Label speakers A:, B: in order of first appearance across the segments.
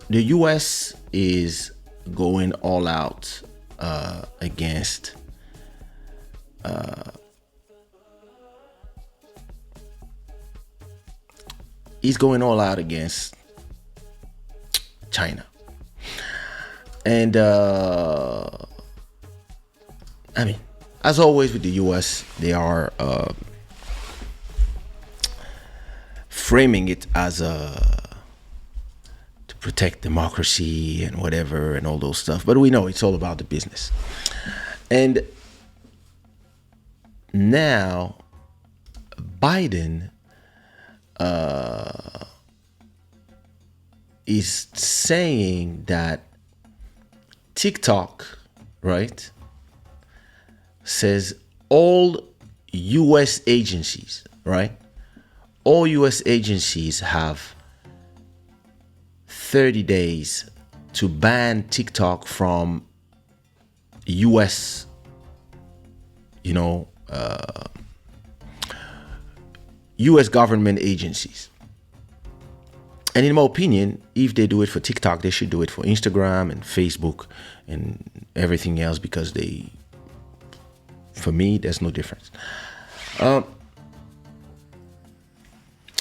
A: the US is going all out against he's going all out against China. And I mean, as always with the US, they are framing it as to protect democracy and whatever and all those stuff. But we know it's all about the business. And now Biden is saying that TikTok, right, says all US agencies, right? All US agencies have 30 days to ban TikTok from US, US government agencies. And in my opinion, if they do it for TikTok, they should do it for Instagram and Facebook and everything else, because for me, there's no difference.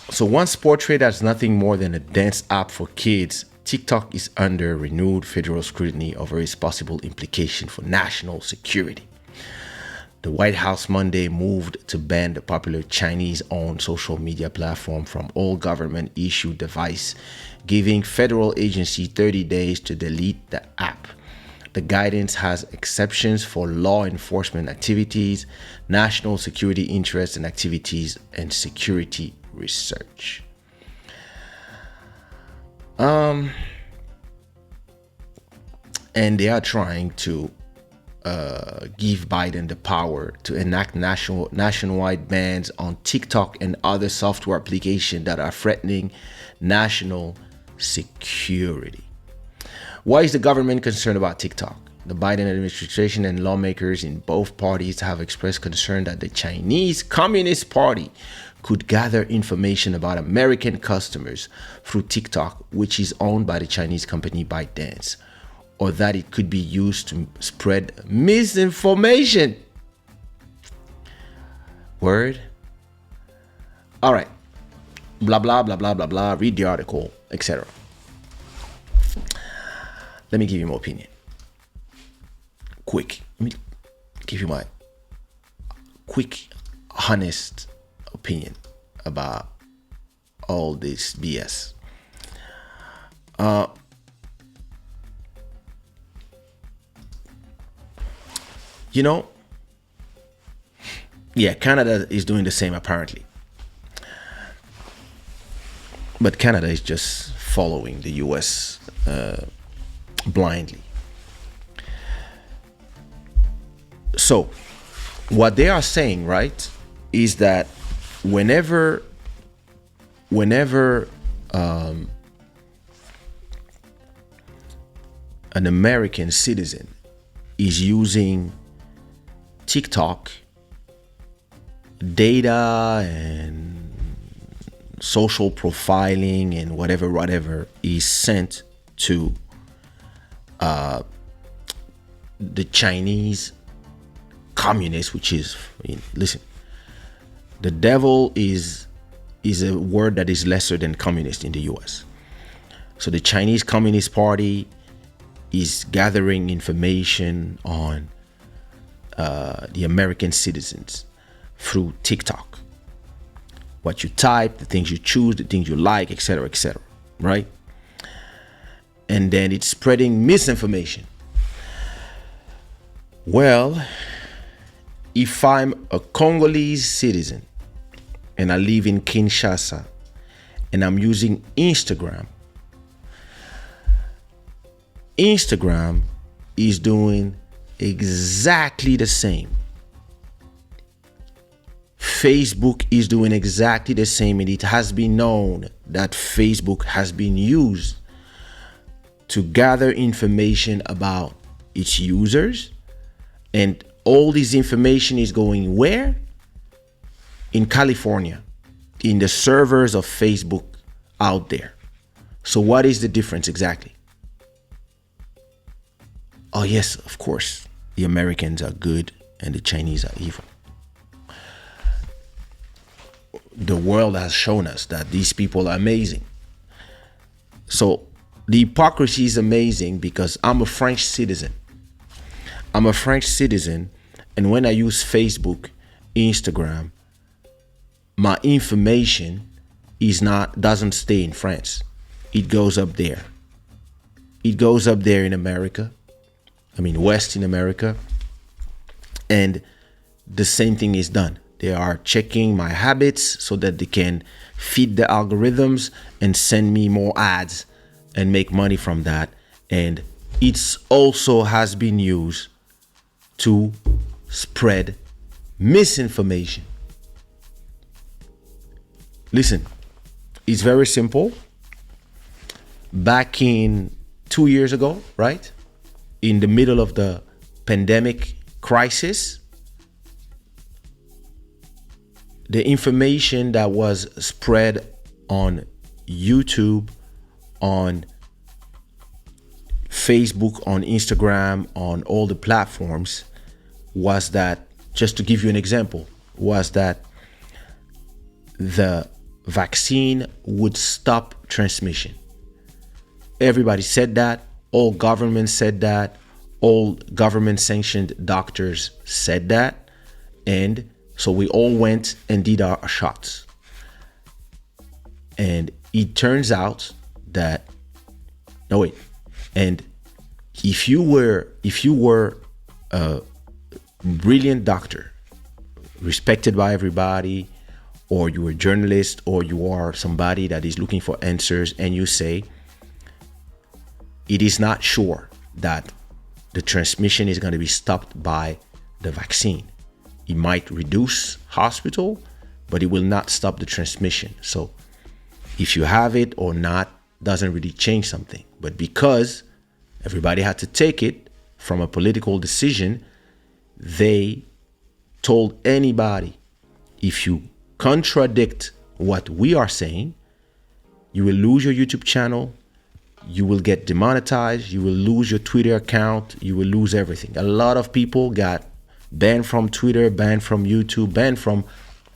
A: So once portrayed as nothing more than a dance app for kids, TikTok is under renewed federal scrutiny over its possible implication for national security. The White House Monday moved to ban the popular Chinese-owned social media platform from all government-issued devices, giving federal agency 30 days to delete the app. The guidance has exceptions for law enforcement activities, national security interests and activities, and security research. And they are trying to give Biden the power to enact nationwide bans on TikTok and other software applications that are threatening national security. Why is the government concerned about TikTok? The Biden administration and lawmakers in both parties have expressed concern that the Chinese Communist Party could gather information about American customers through TikTok, which is owned by the Chinese company ByteDance, or that it could be used to spread misinformation. Word? All right. Blah, blah, blah, blah, blah, blah. Read the article, etc. Let me give you my opinion. Quick. Let me give you my quick, honest opinion about all this BS. Canada is doing the same apparently. But Canada is just following the US blindly. So, what they are saying, right, is that whenever an American citizen is using TikTok, data and social profiling and whatever is sent to the Chinese communists, which is, listen, the devil is a word that is lesser than communist in the US. So the Chinese Communist Party is gathering information on the American citizens through TikTok. What you type, the things you choose, the things you like, etc., right? And then it's spreading misinformation. Well, if I'm a Congolese citizen and I live in Kinshasa and I'm using Instagram is doing exactly the same. Facebook is doing exactly the same, and it has been known that Facebook has been used to gather information about its users, and all this information is going where? In California, in the servers of Facebook out there. So what is the difference exactly? oh yes, of course, the Americans are good and the Chinese are evil. The world has shown us that these people are amazing. So the hypocrisy is amazing because I'm a French citizen. I'm a French citizen, and when I use Facebook, Instagram, my information doesn't stay in France. It goes up there. It goes up there in America. I mean, West in America. And the same thing is done. They are checking my habits so that they can feed the algorithms and send me more ads and make money from that. And it's also has been used to spread misinformation. Listen, it's very simple. Back in 2 years ago, right? In the middle of the pandemic crisis, the information that was spread on YouTube, on Facebook, on Instagram, on all the platforms was that, just to give you an example, was that the vaccine would stop transmission. Everybody said that. All governments said that. All government sanctioned doctors said that. And so we all went and did our shots. And it turns out that, no wait, and if you were a brilliant doctor, respected by everybody, or you are a journalist, or you are somebody that is looking for answers, and you say, it is not sure that the transmission is going to be stopped by the vaccine. It might reduce hospital, but it will not stop the transmission. So if you have it or not, doesn't really change something. But because everybody had to take it from a political decision, they told anybody, if you contradict what we are saying, you will lose your YouTube channel, you will get demonetized, you will lose your Twitter account, you will lose everything. A lot of people got banned from Twitter, banned from YouTube, banned from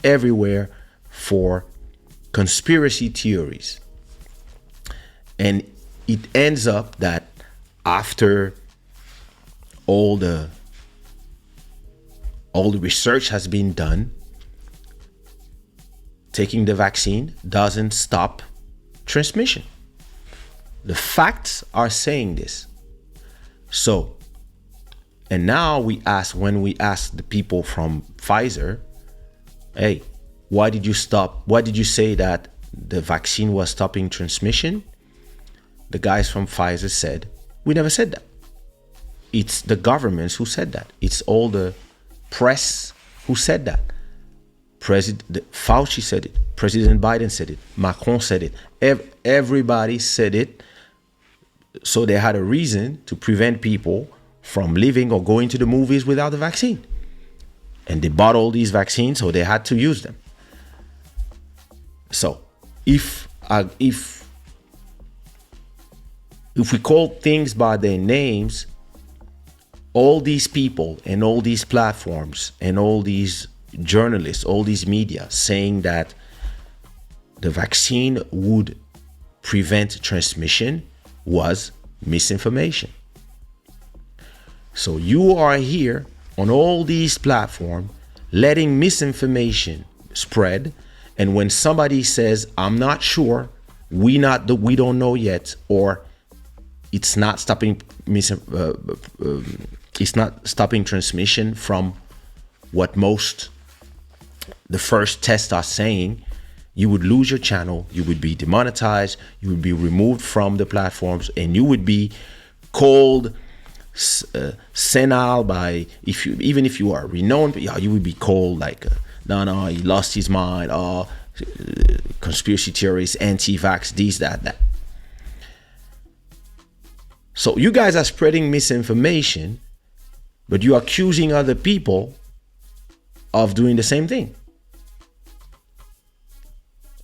A: everywhere for conspiracy theories. And it ends up that after all the research has been done, taking the vaccine doesn't stop transmission. The facts are saying this. So, and now when we ask the people from Pfizer, hey, why did you say that the vaccine was stopping transmission? The guys from Pfizer said, we never said that. It's the governments who said that. It's all the press who said that. President Fauci said it. President Biden said it. Macron said it. Everybody said it. So they had a reason to prevent people from living or going to the movies without the vaccine. And they bought all these vaccines, so they had to use them. So if we call things by their names, all these people and all these platforms and all these journalists, all these media saying that the vaccine would prevent transmission was misinformation. So you are here on all these platforms letting misinformation spread, and when somebody says, I'm not sure, we don't know yet, or it's not stopping it's not stopping transmission from what the first tests are saying, you would lose your channel, you would be demonetized, you would be removed from the platforms, and you would be called senile by, even if you are renowned, you would be called like, no, he lost his mind, conspiracy theorists, anti-vax, this, that. So you guys are spreading misinformation, but you're accusing other people of doing the same thing.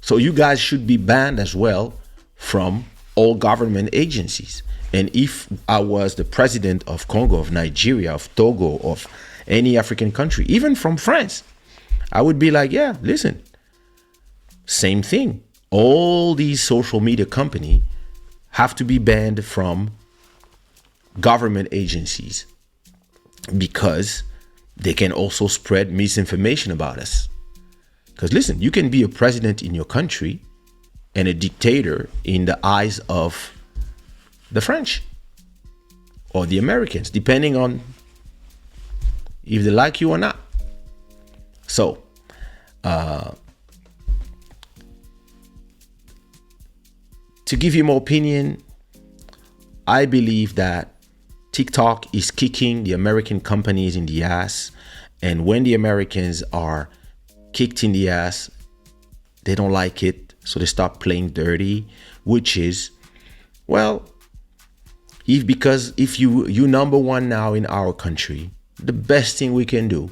A: So you guys should be banned as well from all government agencies. And if I was the president of Congo, of Nigeria, of Togo, of any African country, even from France, I would be like, yeah, listen, same thing. All these social media companies have to be banned from government agencies because they can also spread misinformation about us. Because listen, you can be a president in your country and a dictator in the eyes of the French or the Americans, depending on if they like you or not. So, to give you more opinion, I believe that TikTok is kicking the American companies in the ass. And when the Americans are kicked in the ass, they don't like it. So they start playing dirty, which is, well, if you number one now in our country, the best thing we can do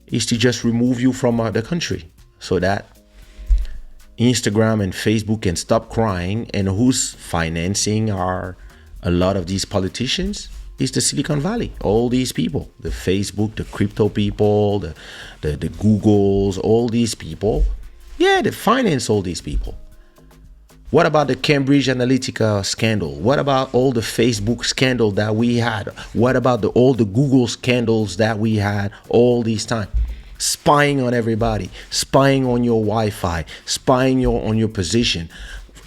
A: is to just remove you from the country so that Instagram and Facebook can stop crying. And who's financing a lot of these politicians is the Silicon Valley. All these people, the Facebook, the crypto people, the Googles, all these people. Yeah, they finance all these people. What about the Cambridge Analytica scandal? What about all the Facebook scandal that we had? What about all the Google scandals that we had all this time? Spying on everybody, spying on your Wi-Fi, spying on your position,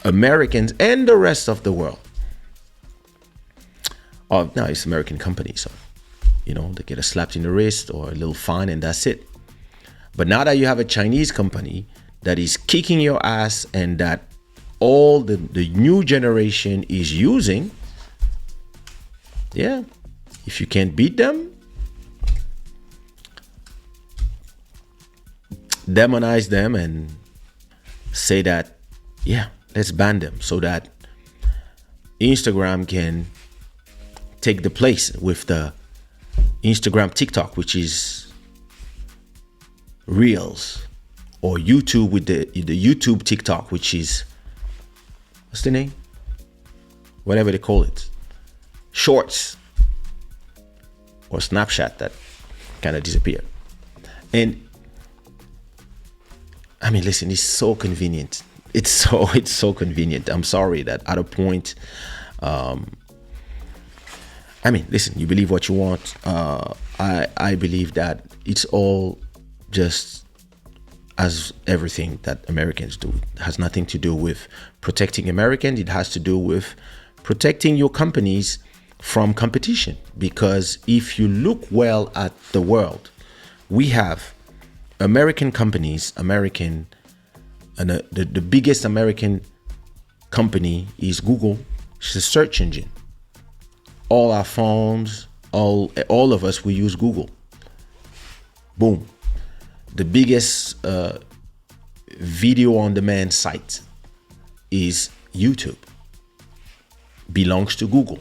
A: Americans and the rest of the world. Oh, no, it's American companies, so they get a slap in the wrist or a little fine and that's it. But now that you have a Chinese company that is kicking your ass and that all the new generation is using, yeah, if you can't beat them, demonize them and say that, yeah, let's ban them so that Instagram can take the place with the Instagram TikTok, which is Reels, or YouTube with the YouTube TikTok, which is, what's the name? Whatever they call it. Shorts. Or Snapchat that kind of disappeared. And I mean, listen, it's so convenient. It's so convenient. I'm sorry that at a point, I mean, listen, you believe what you want. I believe that it's all just as everything that Americans do. It has nothing to do with protecting Americans. It has to do with protecting your companies from competition. Because if you look well at the world, we have American companies, and the biggest American company is Google. It's a search engine. All our phones, all of us, we use Google. Boom. The biggest video on demand site is YouTube. Belongs to Google,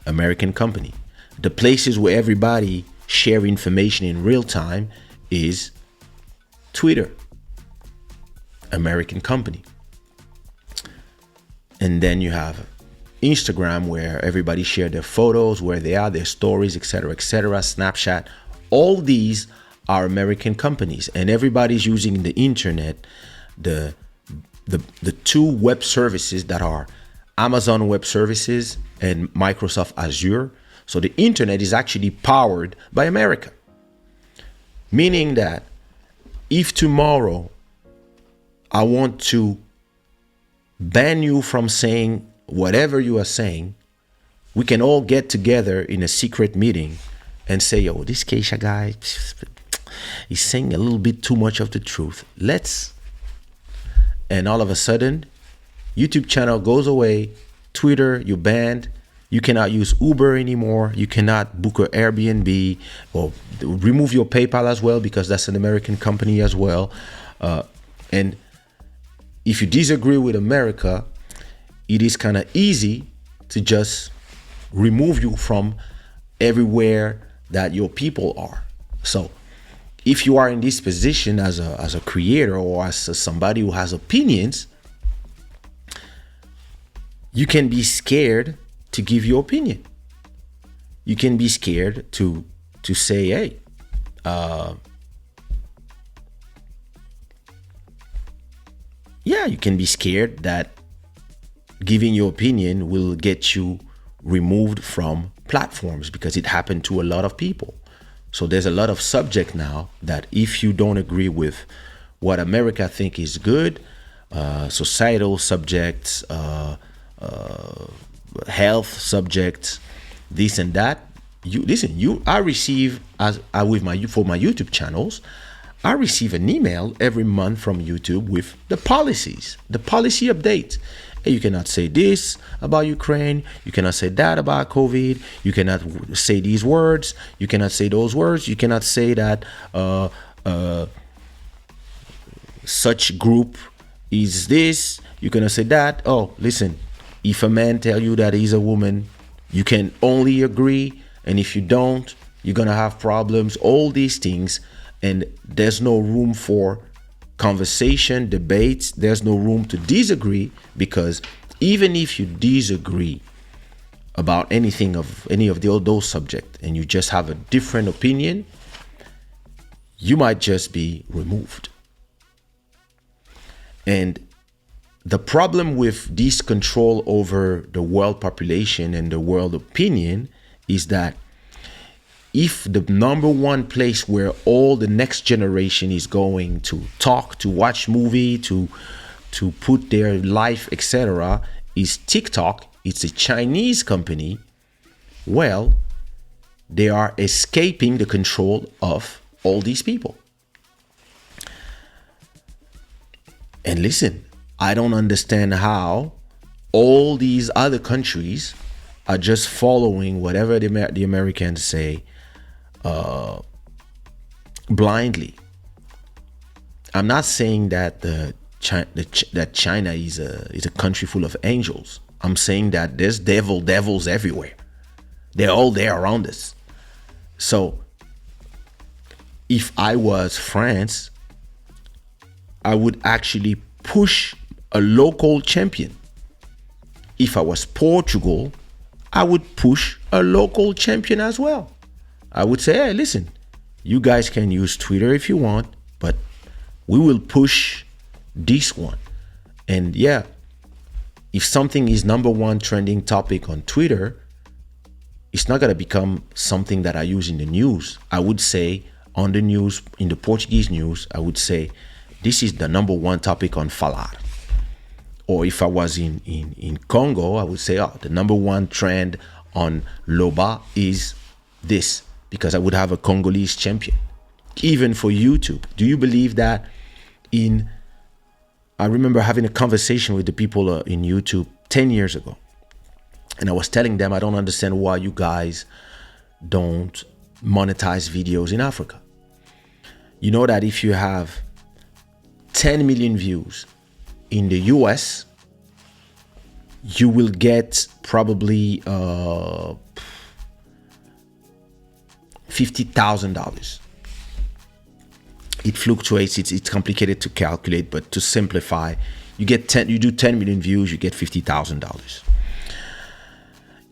A: American company. The places where everybody share information in real time is Twitter, American company. And then you have Instagram, where everybody share their photos, where they are, their stories, etc., etc. Snapchat. All these are American companies, and everybody's using the internet, the two web services that are Amazon Web Services and Microsoft Azure. So the internet is actually powered by America. Meaning that if tomorrow I want to ban you from saying whatever you are saying, we can all get together in a secret meeting and say, yo, this Kaysha guy, he's saying a little bit too much of the truth. And all of a sudden, YouTube channel goes away, Twitter, you banned, you cannot use Uber anymore, you cannot book an Airbnb, or remove your PayPal as well, because that's an American company as well. And if you disagree with America, it is kind of easy to just remove you from everywhere that your people are. So if you are in this position as a creator or as somebody who has opinions, You can be scared to give your opinion. You can be scared to say, hey, yeah, you can be scared that giving your opinion will get you removed from platforms, because it happened to a lot of people. So there's a lot of subject now that if you don't agree with what America think is good, societal subjects, health subjects, this and that. You listen. I receive as I with my for my YouTube channels, I receive an email every month from YouTube with the policies, the policy update. Hey, you cannot say this about Ukraine. You cannot say that about COVID. You cannot say these words. You cannot say those words. You cannot say that such group is this. You cannot say that. Oh, listen. If a man tell you that he's a woman, you can only agree. And if you don't, you're gonna have problems. All these things, and there's no room for conversation, debates. There's no room to disagree, because even if you disagree about anything of any of those subjects, and you just have a different opinion, you might just be removed. And the problem with this control over the world population and the world opinion is that if the number one place where all the next generation is going to talk, to watch movie, to put their life, etc., is TikTok, it's a Chinese company, well, they are escaping the control of all these people. And listen, I don't understand how all these other countries are just following whatever the Americans say blindly. I'm not saying that that China is a country full of angels. I'm saying that there's devils everywhere. They're all there around us. So if I was France, I would actually push a local champion. If I was Portugal, I would push a local champion as well. I would say, hey, listen, you guys can use Twitter if you want, but we will push this one. And yeah, if something is number one trending topic on Twitter, it's not going to become something that I use in the news. I would say on the news, in the Portuguese news, I would say, this is the number one topic on Falar. Or if I was in Congo, I would say, oh, the number one trend on Loba is this, because I would have a Congolese champion. Even for YouTube, do you believe that I remember having a conversation with the people in YouTube 10 years ago. And I was telling them, I don't understand why you guys don't monetize videos in Africa. You know that if you have 10 million views in the US, you will get probably $50,000. It fluctuates. It's complicated to calculate, but to simplify, you do 10 million views, you get $50,000.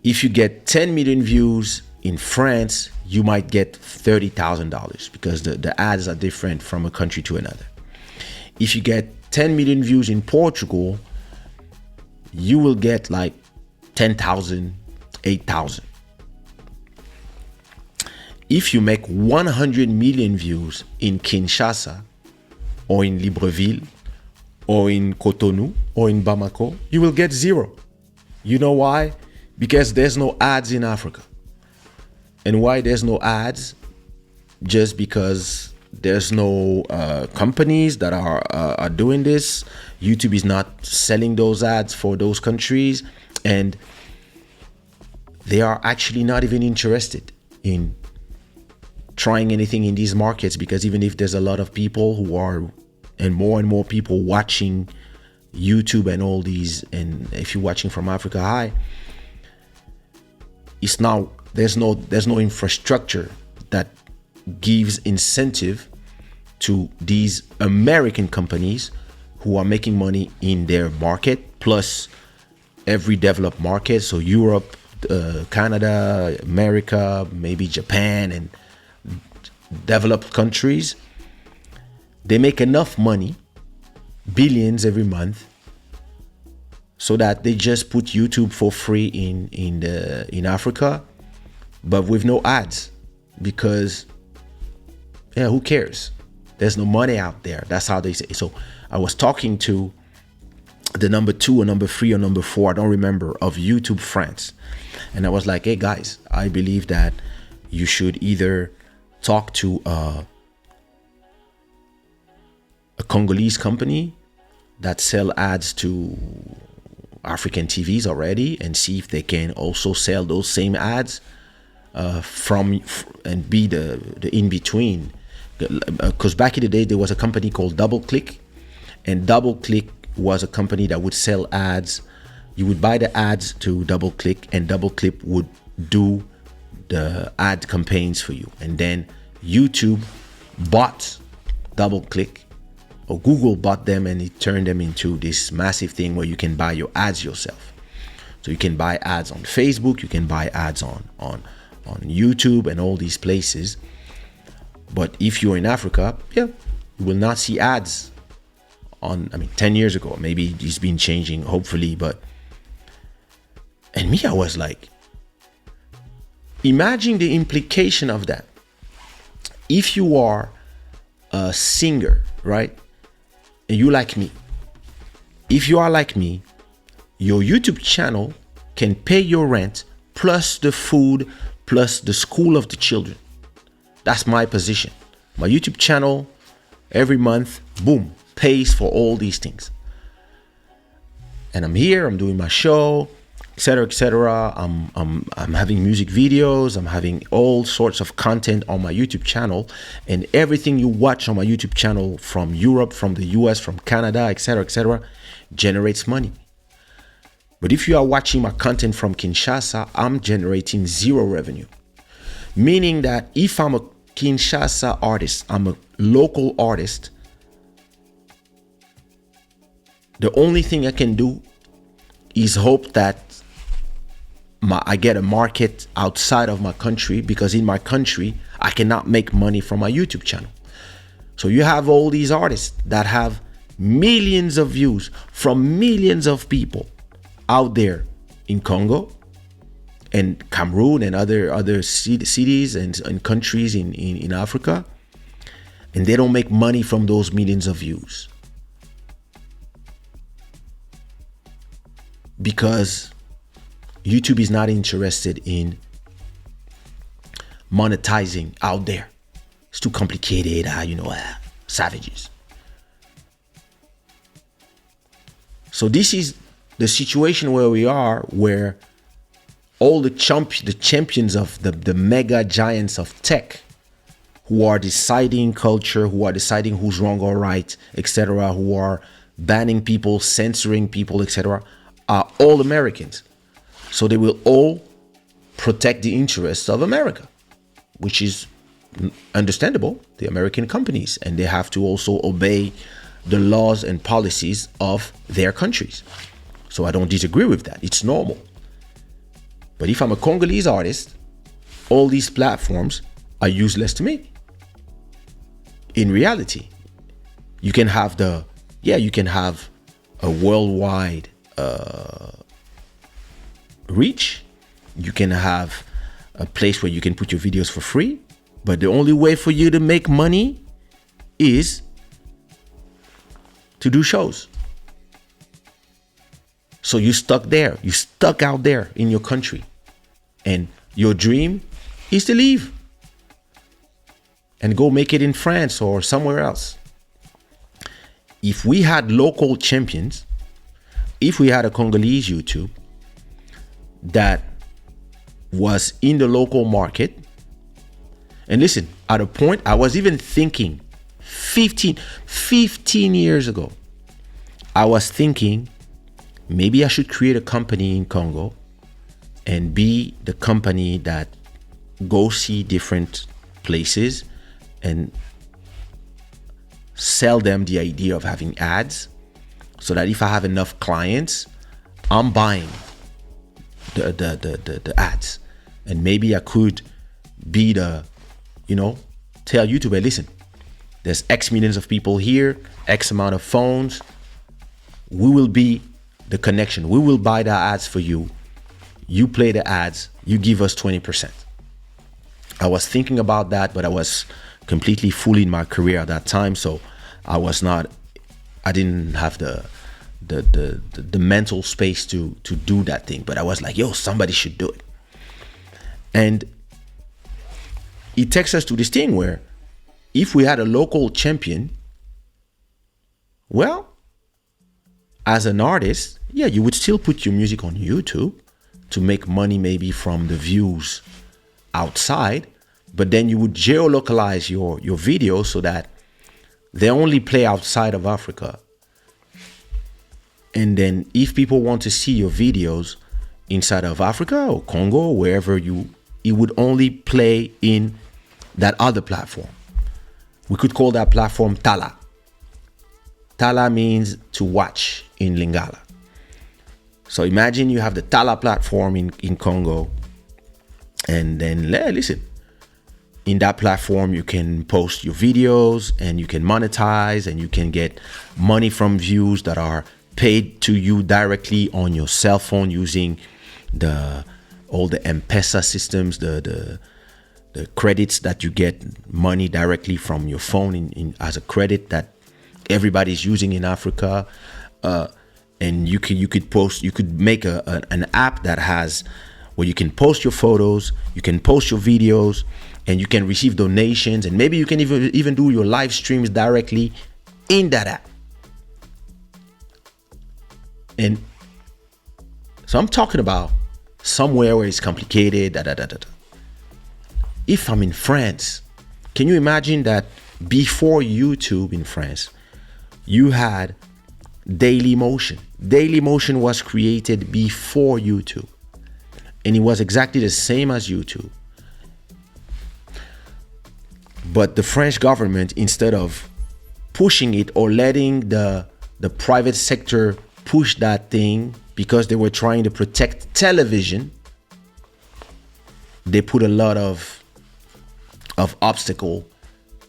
A: If you get 10 million views in France, you might get $30,000, because the ads are different from a country to another. If you get 10 million views in Portugal, you will get like 10,000, 8,000. If you make 100 million views in Kinshasa, or in Libreville, or in Cotonou, or in Bamako, you will get zero. You know why? Because there's no ads in Africa. And why there's no ads? Just because there's no companies that are doing this. YouTube is not selling those ads for those countries, and they are actually not even interested in trying anything in these markets, because even if there's a lot of people who are, and more people watching YouTube and all these, and if you're watching from Africa, hi, it's now there's no infrastructure that gives incentive to these American companies who are making money in their market, plus every developed market, so Europe, Canada, America, maybe Japan, and developed countries, they make enough money, billions every month, so that they just put YouTube for free in Africa, but with no ads, because who cares? There's no money out there. That's how they say. So I was talking to the number 2 or number 3 or number 4, I don't remember, of YouTube France, and I was like, hey guys, I believe that you should either talk to a Congolese company that sell ads to African TVs already, and see if they can also sell those same ads and be the in between. Because back in the day, there was a company called DoubleClick, and DoubleClick was a company that would sell ads. You would buy the ads to DoubleClick, and DoubleClick would do the ad campaigns for you. And then YouTube bought DoubleClick, or Google bought them, and it turned them into this massive thing where you can buy your ads yourself. So you can buy ads on Facebook, you can buy ads on YouTube and all these places. But if you're in Africa, you will not see ads on, 10 years ago, maybe it's been changing, hopefully, and me, I was like, imagine the implication of that. If you are a singer, right, and you like me, if you are like me, your YouTube channel can pay your rent, plus the food, plus the school of the children. That's my position. My YouTube channel, every month, boom, pays for all these things. And I'm here, I'm doing my show, etc., etc. I'm having music videos, I'm having all sorts of content on my YouTube channel, and everything you watch on my YouTube channel from Europe, from the US, from Canada, etc., etc., generates money. But if you are watching my content from Kinshasa, I'm generating zero revenue. Meaning that if I'm a Kinshasa artist, I'm a local artist, the only thing I can do is hope that I get a market outside of my country, because in my country, I cannot make money from my YouTube channel. So you have all these artists that have millions of views from millions of people out there in Congo and Cameroon and other cities and countries in Africa, and they don't make money from those millions of views because YouTube is not interested in monetizing out there. It's too complicated, savages. So this is the situation where we are, where all the champions of the mega giants of tech, who are deciding culture, who are deciding who's wrong or right, etc., who are banning people, censoring people, etc., are all Americans. So they will all protect the interests of America, which is understandable, the American companies, and they have to also obey the laws and policies of their countries. So I don't disagree with that. It's normal. But if I'm a Congolese artist, all these platforms are useless to me. In reality, you can have a worldwide reach. You can have a place where you can put your videos for free, but the only way for you to make money is to do shows. So you're stuck there. You're stuck out there in your country. And your dream is to leave and go make it in France or somewhere else. If we had local champions, if we had a Congolese YouTube that was in the local market, and listen, at a point I was even thinking 15 years ago, I was thinking maybe I should create a company in Congo and be the company that go see different places and sell them the idea of having ads, so that if I have enough clients, I'm buying the ads, and maybe I could be the, tell YouTube, hey, listen, there's X millions of people here, X amount of phones. We will be the connection. We will buy the ads for you. You play the ads. You give us 20%. I was thinking about that, but I was completely full in my career at that time, so I didn't have the mental space to do that thing. But I was like, yo, somebody should do it. And it takes us to this thing where if we had a local champion, well, as an artist, yeah, you would still put your music on YouTube to make money maybe from the views outside, but then you would geolocalize your videos so that they only play outside of Africa. And then if people want to see your videos inside of Africa or Congo or wherever it would only play in that other platform. We could call that platform Tala. Tala means to watch in Lingala. So imagine you have the Tala platform in Congo, and then listen, in that platform you can post your videos and you can monetize and you can get money from views that are paid to you directly on your cell phone using all the M-Pesa systems, the credits that you get money directly from your phone in as a credit that everybody's using in Africa. And you could make an app that has where you can post your photos, you can post your videos, and you can receive donations, and maybe you can even do your live streams directly in that app. And so I'm talking about somewhere where it's complicated. If I'm in France, can you imagine that before YouTube in France, you had Dailymotion. Dailymotion was created before YouTube, and it was exactly the same as YouTube. But the French government, instead of pushing it or letting the private sector push that thing because they were trying to protect television, they put a lot of obstacle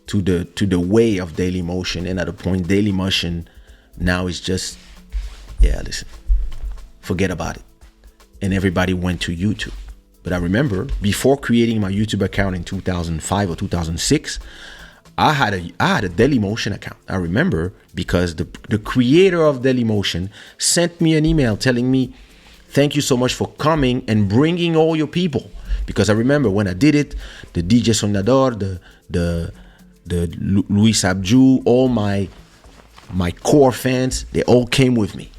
A: to the way of Dailymotion. And at a point, Dailymotion now is just, listen, forget about it. And everybody went to YouTube. But I remember before creating my YouTube account in 2005 or 2006, I had a Dailymotion account. I remember because the creator of Dailymotion sent me an email telling me, thank you so much for coming and bringing all your people. Because I remember when I did it, the DJ Sonador, the Louis Abjou, all my core fans, they all came with me.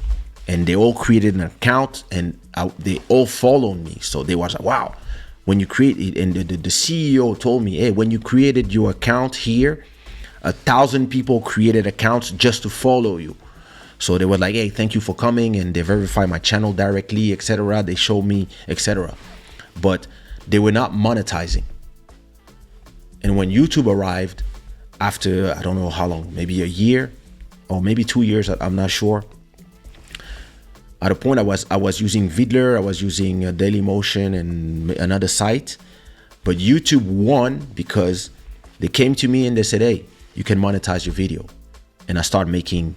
A: And they all created an account, and they all followed me. So they was like, wow, when you create it, and the CEO told me, hey, when you created your account here, 1,000 people created accounts just to follow you. So they were like, hey, thank you for coming, and they verified my channel directly, etc. They showed me, etc. But they were not monetizing. And when YouTube arrived, after I don't know how long, maybe a year or maybe 2 years, I'm not sure. At a point, I was using Vidler, I was using Dailymotion and another site, but YouTube won because they came to me and they said, hey, you can monetize your video. And I started making,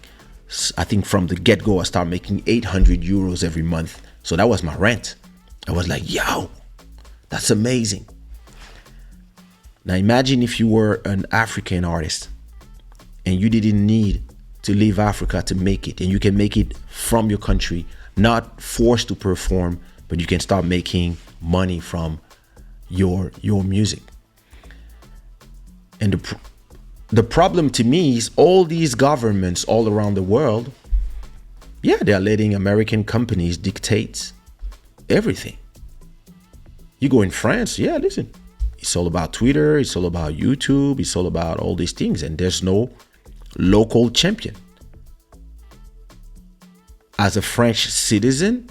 A: I think from the get-go, I started making 800 euros every month. So that was my rent. I was like, yo, that's amazing. Now imagine if you were an African artist and you didn't need to leave Africa to make it, and you can make it from your country, not forced to perform, but you can start making money from your music. And the problem to me is all these governments all around the world, they're letting American companies dictate everything. You go in France, listen, it's all about Twitter, it's all about YouTube, it's all about all these things, and there's no local champion. As a French citizen,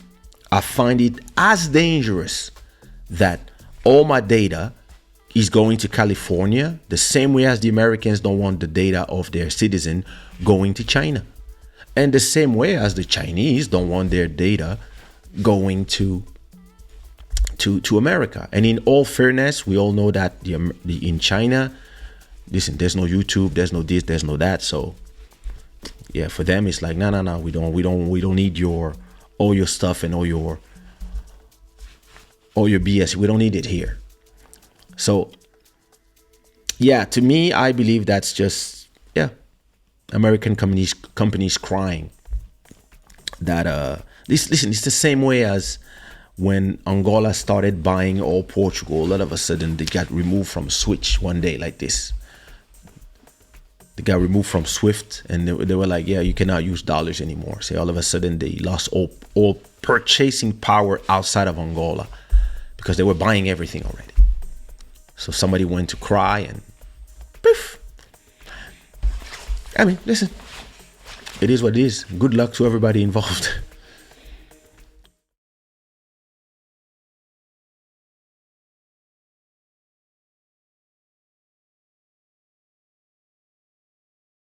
A: I find it as dangerous that all my data is going to California, the same way as the Americans don't want the data of their citizen going to China. And the same way as the Chinese don't want their data going to America. And in all fairness, we all know that in China, listen, there's no YouTube, there's no this, there's no that. So yeah, for them it's like, no, we don't need all your stuff and all your BS. We don't need it here. So yeah, to me, I believe that's just, yeah, American companies crying that listen, it's the same way as when Angola started buying all Portugal. All of a sudden they got removed from Switch one day like this. They got removed from Swift, and they were like, yeah, you cannot use dollars anymore. So all of a sudden they lost all purchasing power outside of Angola because they were buying everything already. So somebody went to cry and poof. I mean, listen, it is what it is. Good luck to everybody involved.